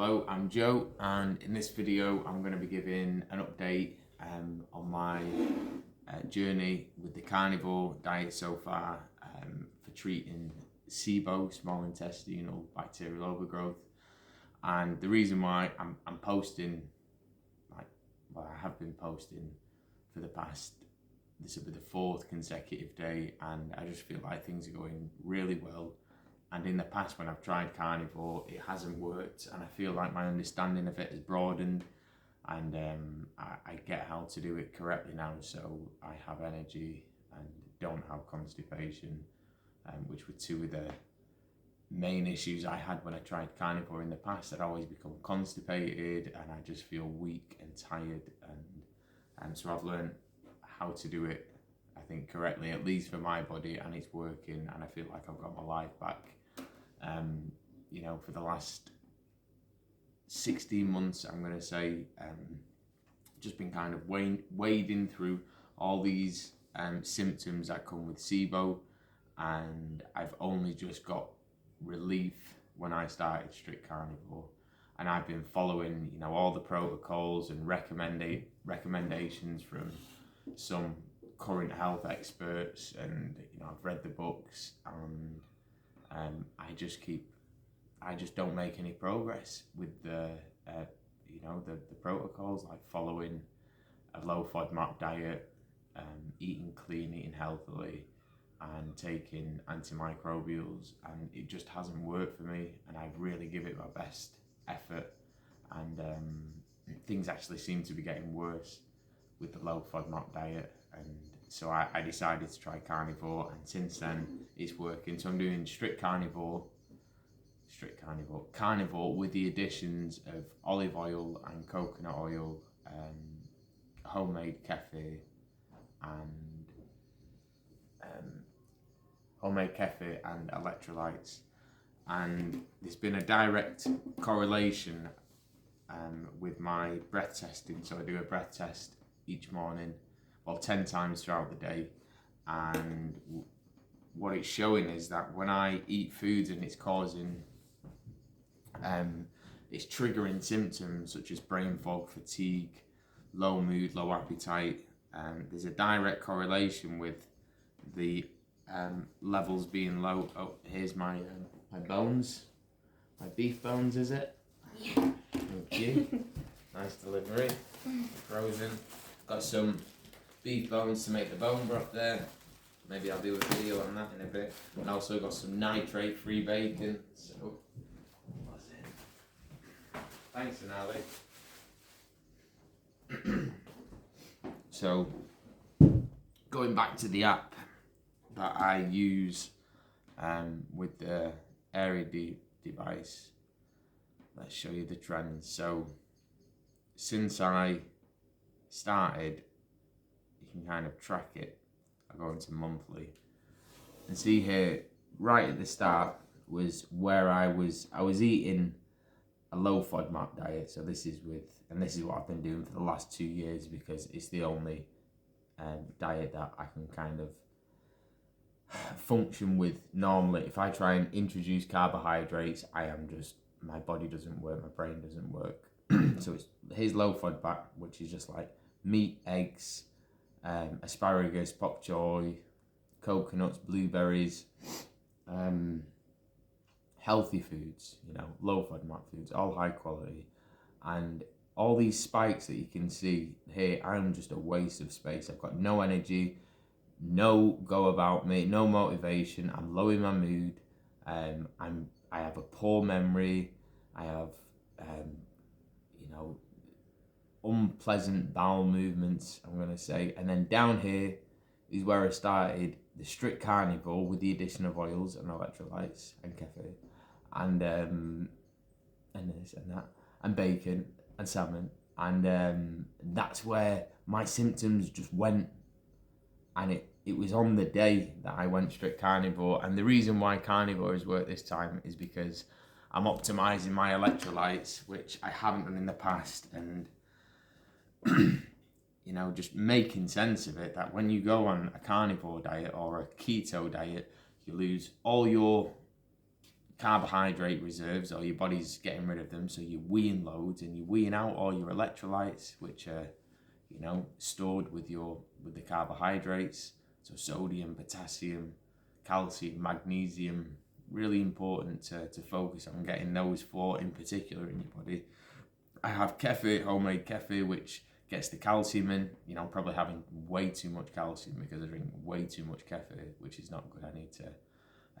Hello, I'm Joe, and in this video I'm going to be giving an update on my journey with the carnivore diet so far for treating SIBO, small intestinal bacterial overgrowth. And the reason why I'm posting, I have been posting for the past, this will be the 4th consecutive day, and I just feel like things are going really well. And in the past, when I've tried carnivore, it hasn't worked, and I feel like my understanding of it has broadened, and I get how to do it correctly now. So I have energy and don't have constipation, which were two of the main issues I had when I tried carnivore in the past. I'd always become constipated, and I just feel weak and tired, and so I've learned how to do it, I think, correctly, at least for my body, and it's working, and I feel like I've got my life back. For the last 16 months, I'm going to say, just been kind of wading through all these symptoms that come with SIBO, and I've only just got relief when I started strict carnivore, and I've been following all the protocols and recommendations from some current health experts, and I've read the books, and I just don't make any progress with the protocols, like following a low FODMAP diet, eating clean, eating healthily, and taking antimicrobials, and it just hasn't worked for me, and I really give it my best effort, and things actually seem to be getting worse with the low FODMAP diet, and so I decided to try carnivore, and since then it's working. So I'm doing strict carnivore with the additions of olive oil and coconut oil, homemade kefir and electrolytes. And there's been a direct correlation with my breath testing. So I do a breath test each morning, 10 times throughout the day, and what it's showing is that when I eat foods and it's causing it's triggering symptoms such as brain fog, fatigue, low mood, low appetite. There's a direct correlation with the levels being low. Oh, here's my bones, my beef bones, is it? Yeah. Thank you. Nice delivery. Frozen. Got some beef bones to make the bone broth there. Maybe I'll do a video on that in a bit. And also got some nitrate-free bacon. So, what's it? Thanks, Anali. So, going back to the app that I use with the Airy device, let's show you the trends. So, since I started, you can kind of track it. I go into monthly and see here right at the start was where I was eating a low FODMAP diet. So this is what I've been doing for the last 2 years, because it's the only diet that I can kind of function with normally. If I try and introduce carbohydrates, my body doesn't work, my brain doesn't work. So here's low FODMAP, which is just like meat, eggs, asparagus, bok choy, coconuts, blueberries, healthy foods, low FODMAP foods, all high quality. And all these spikes that you can see here, I'm just a waste of space. I've got no energy, no go about me, no motivation. I'm low in my mood. I have a poor memory. I have unpleasant bowel movements, I'm going to say. And then down here is where I started the strict carnivore with the addition of oils and electrolytes and kefir and this and that and bacon and salmon, and that's where my symptoms just went. And it was on the day that I went strict carnivore. And the reason why carnivore has worked this time is because I'm optimizing my electrolytes, which I haven't done in the past, and just making sense of it, that when you go on a carnivore diet or a keto diet, you lose all your carbohydrate reserves, or your body's getting rid of them, so you're weeing loads and you're weeing out all your electrolytes, which are, you know, stored with the carbohydrates. So sodium, potassium, calcium, magnesium, really important to focus on getting those 4 in particular in your body. I have kefir, homemade kefir, which gets the calcium in. You know, I'm probably having way too much calcium because I drink way too much kefir, which is not good. I need to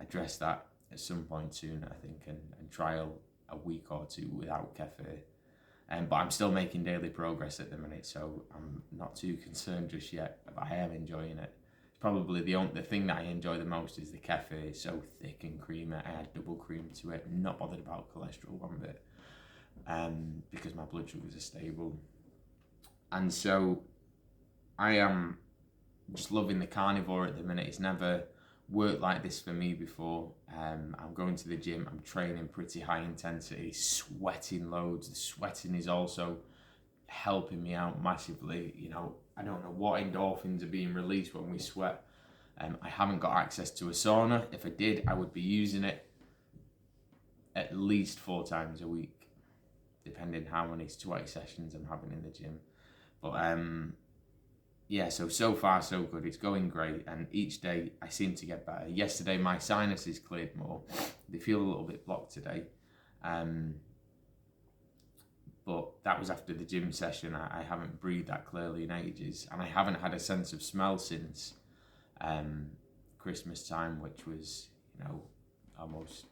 address that at some point soon, I think, and trial a week or 2 without kefir. But I'm still making daily progress at the minute, so I'm not too concerned just yet. But I am enjoying it. Probably the thing that I enjoy the most is the kefir. It's so thick and creamy. I add double cream to it. I'm not bothered about cholesterol one bit, because my blood sugars are stable. And so I am just loving the carnivore at the minute. It's never worked like this for me before. I'm going to the gym, I'm training pretty high intensity, sweating loads. The sweating is also helping me out massively. You know, I don't know what endorphins are being released when we sweat. I haven't got access to a sauna. If I did, I would be using it at least 4 times a week, depending how many sweaty sessions I'm having in the gym. But yeah, so far so good. It's going great, and each day I seem to get better. Yesterday my sinuses cleared more. They feel a little bit blocked today, but that was after the gym session. I haven't breathed that clearly in ages, and I haven't had a sense of smell since Christmas time, which was, you know, almost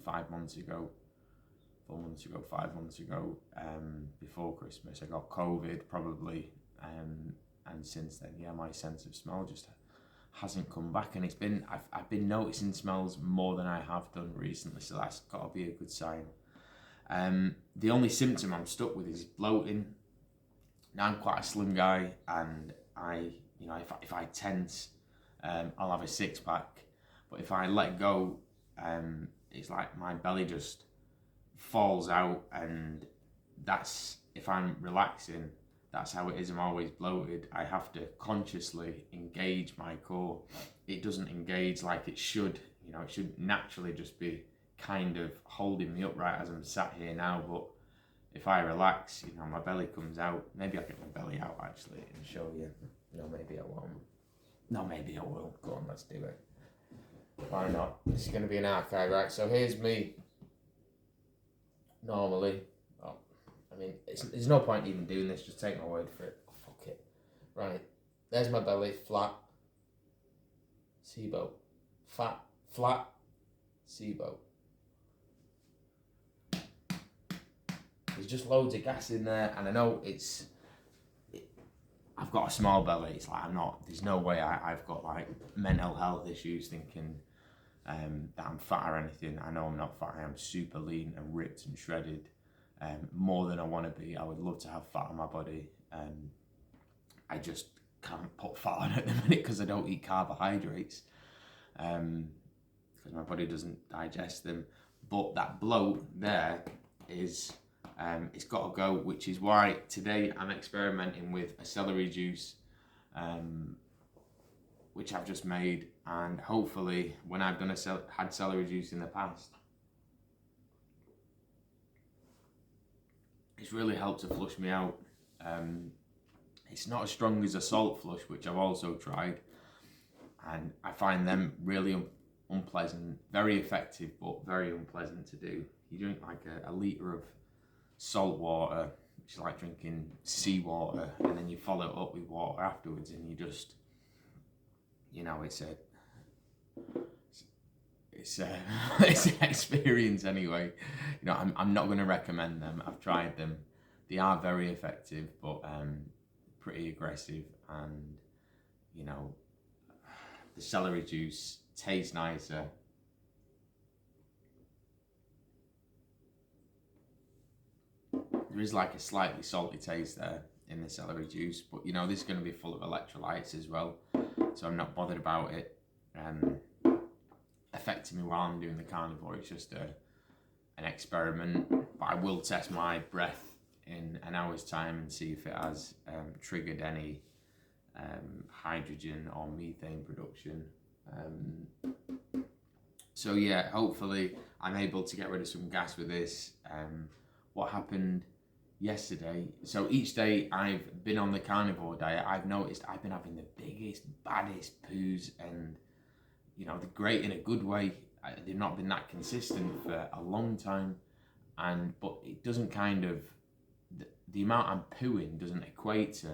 5 months ago. 4 months ago, 5 months ago, before Christmas. I got COVID probably, and since then, yeah, my sense of smell just hasn't come back, and I've been noticing smells more than I have done recently, so that's got to be a good sign. The only symptom I'm stuck with is bloating. Now I'm quite a slim guy, and you know, if I tense, I'll have a 6-pack, but if I let go, it's like my belly just falls out, and that's, if I'm relaxing, that's how it is. I'm always bloated. I have to consciously engage my core. It doesn't engage like it should. You know, it should naturally just be kind of holding me upright as I'm sat here now. But if I relax, you know, my belly comes out. Maybe I'll get my belly out actually and show you. No, maybe I won't. No, maybe I will. Go on, let's do it. Why not? This is going to be an archive, right? So here's me. Normally. I mean, there's no point even doing this, just take my word for it. Oh, fuck it. Right, there's my belly, flat, SIBO. Fat, flat, SIBO. There's just loads of gas in there, and I know I've got a small belly. It's like there's no way I've got like mental health issues thinking that I'm fat or anything. I know I'm not fat. I am super lean and ripped and shredded. More than I want to be. I would love to have fat on my body. I just can't put fat on at the minute because I don't eat carbohydrates, because my body doesn't digest them. But that bloat there is, it's got to go, which is why today I'm experimenting with a celery juice, which I've just made, and hopefully when I've had celery juice in the past, it's really helped to flush me out. It's not as strong as a salt flush, which I've also tried, and I find them really unpleasant, very effective, but very unpleasant to do. You drink like a litre of salt water, which is like drinking seawater, and then you follow it up with water afterwards, and you just, you know, it's an experience anyway. You know, I'm not going to recommend them. I've tried them. They are very effective, but pretty aggressive, and you know, the celery juice tastes nicer. There is like a slightly salty taste there in the celery juice, but you know, this is going to be full of electrolytes as well, so I'm not bothered about it affecting me while I'm doing the carnivore. It's just an experiment, but I will test my breath in an hour's time and see if it has triggered any hydrogen or methane production. So yeah, hopefully I'm able to get rid of some gas with this. What happened yesterday, so each day I've been on the carnivore diet, I've noticed I've been having the biggest, baddest poos, and you know, they're great in a good way. They've not been that consistent for a long time, but it doesn't kind of, the amount I'm pooing doesn't equate to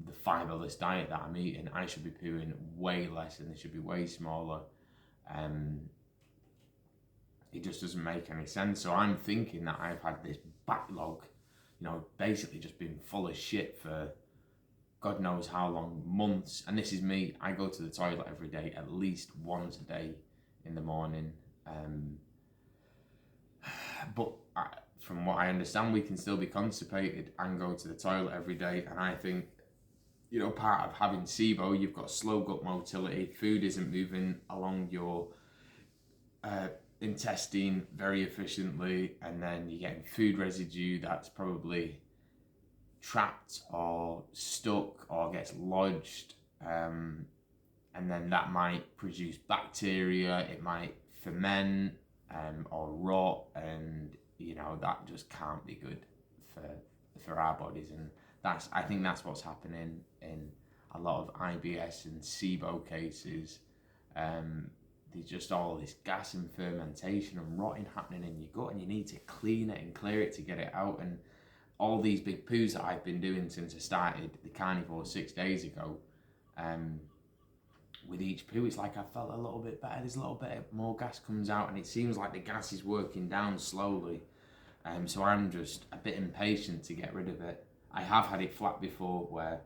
the fibreless diet that I'm eating. I should be pooing way less and they should be way smaller. It just doesn't make any sense. So I'm thinking that I've had this backlog, you know, basically just been full of shit for God knows how long, months. And this is me, I go to the toilet every day, at least once a day in the morning. But from what I understand, we can still be constipated and go to the toilet every day. And I think, you know, part of having SIBO, you've got slow gut motility, food isn't moving along your intestine very efficiently, and then you're getting food residue that's probably trapped or stuck or gets lodged, and then that might produce bacteria, it might ferment or rot, and you know, that just can't be good for our bodies. And I think that's what's happening in a lot of IBS and SIBO cases. There's just all this gas and fermentation and rotting happening in your gut, and you need to clean it and clear it to get it out. And all these big poos that I've been doing since I started the carnivore 6 days ago, with each poo, it's like I felt a little bit better. There's a little bit more gas comes out, and it seems like the gas is working down slowly. So I'm just a bit impatient to get rid of it. I have had it flat before where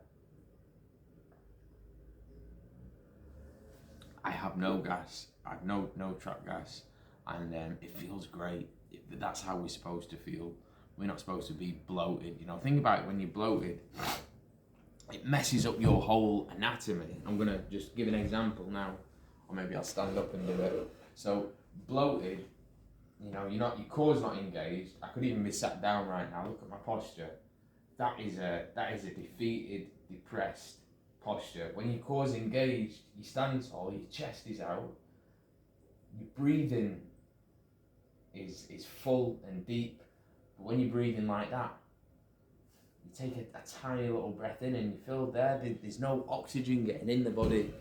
I have no gas, I have no trap gas, and it feels great. That's how we're supposed to feel. We're not supposed to be bloated. You know, think about it, when you're bloated, it messes up your whole anatomy. I'm gonna just give an example now, or maybe I'll stand up and do it. So bloated, you know, your core's not engaged. I could even be sat down right now. Look at my posture. That is a defeated, depressed posture. When your core's engaged, you stand tall, your chest is out, your breathing is full and deep. But when you're breathing like that, you take a tiny little breath in and you feel there's no oxygen getting in the body.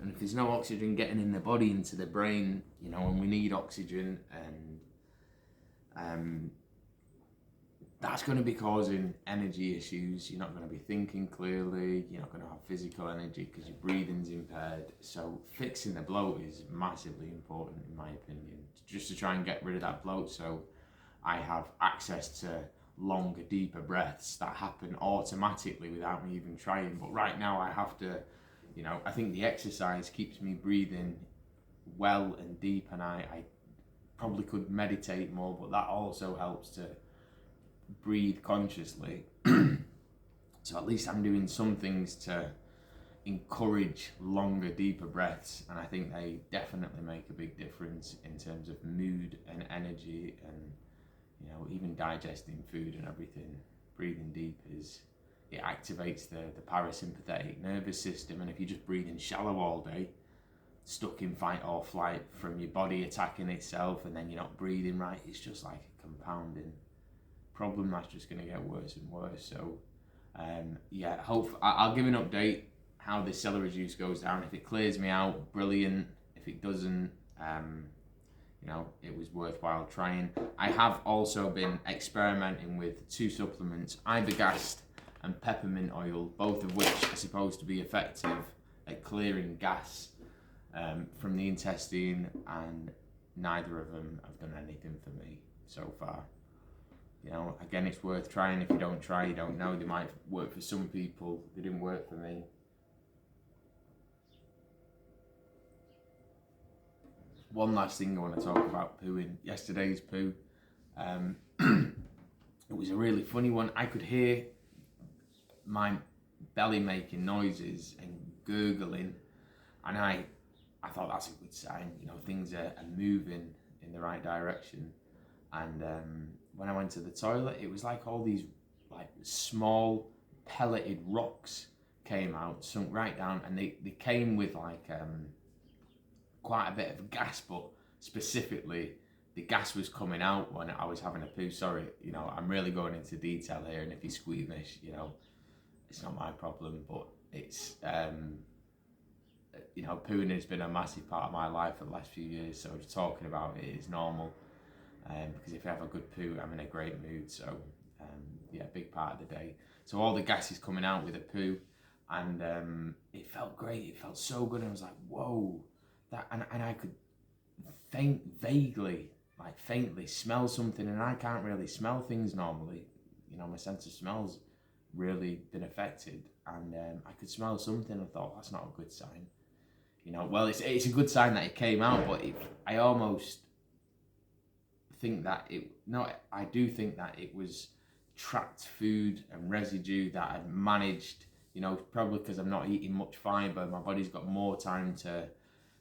And if there's no oxygen getting in the body into the brain, you know, and we need oxygen, and that's going to be causing energy issues. You're not going to be thinking clearly, you're not going to have physical energy because your breathing's impaired. So fixing the bloat is massively important, in my opinion, just to try and get rid of that bloat, so I have access to longer, deeper breaths that happen automatically without me even trying. But right now I have to, you know, I think the exercise keeps me breathing well and deep, and I probably could meditate more, but that also helps to breathe consciously. So at least I'm doing some things to encourage longer, deeper breaths, and I think they definitely make a big difference in terms of mood and energy, and you know, even digesting food and everything. Breathing deep it activates the parasympathetic nervous system, and if you're just breathing shallow all day, stuck in fight or flight from your body attacking itself, and then you're not breathing right, it's just like a compounding problem that's just going to get worse and worse. So yeah, I'll give an update how this celery juice goes down. If it clears me out, brilliant. If it doesn't, you know, it was worthwhile trying. I have also been experimenting with 2 supplements, ibergast and peppermint oil, both of which are supposed to be effective at clearing gas from the intestine, and neither of them have done anything for me so far. You know, again, it's worth trying. If you don't try, you don't know. They might work for some people, they didn't work for me. One last thing I want to talk about pooing. Yesterday's poo. It was a really funny one. I could hear my belly making noises and gurgling, and I thought that's a good sign. You know, things are moving in the right direction. And when I went to the toilet, it was like all these like small pelleted rocks came out, sunk right down, and they came with like quite a bit of gas, but specifically, the gas was coming out when I was having a poo. Sorry, you know, I'm really going into detail here, and if you're squeamish, you know, it's not my problem, but it's, you know, pooing has been a massive part of my life for the last few years, so just talking about it is normal, because if I have a good poo, I'm in a great mood, so, yeah, big part of the day. So all the gas is coming out with a poo, and it felt great, it felt so good, and I was like, whoa, that, and I could faintly smell something, and I can't really smell things normally, you know, my sense of smell's really been affected, and I could smell something. I thought, that's not a good sign, you know. Well, it's a good sign that it came out, but I almost think that I do think that it was trapped food and residue that I'd managed, you know, probably because I'm not eating much fibre, my body's got more time to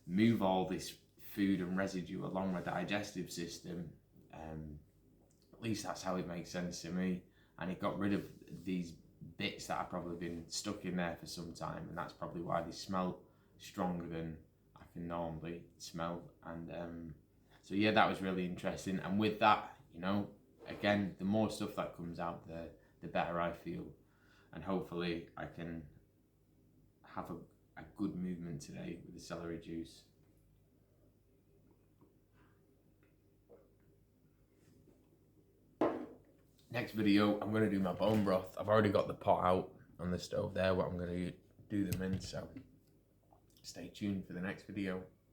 move all this food and residue along my digestive system. At least that's how it makes sense to me, and it got rid of these bits that have probably been stuck in there for some time, and that's probably why they smell stronger than I can normally smell. And so yeah, that was really interesting. And with that, you know, again, the more stuff that comes out, the better I feel, and hopefully I can have a good movement today with the celery juice. Next video, I'm going to do my bone broth. I've already got the pot out on the stove there, what I'm going to do them in, so stay tuned for the next video.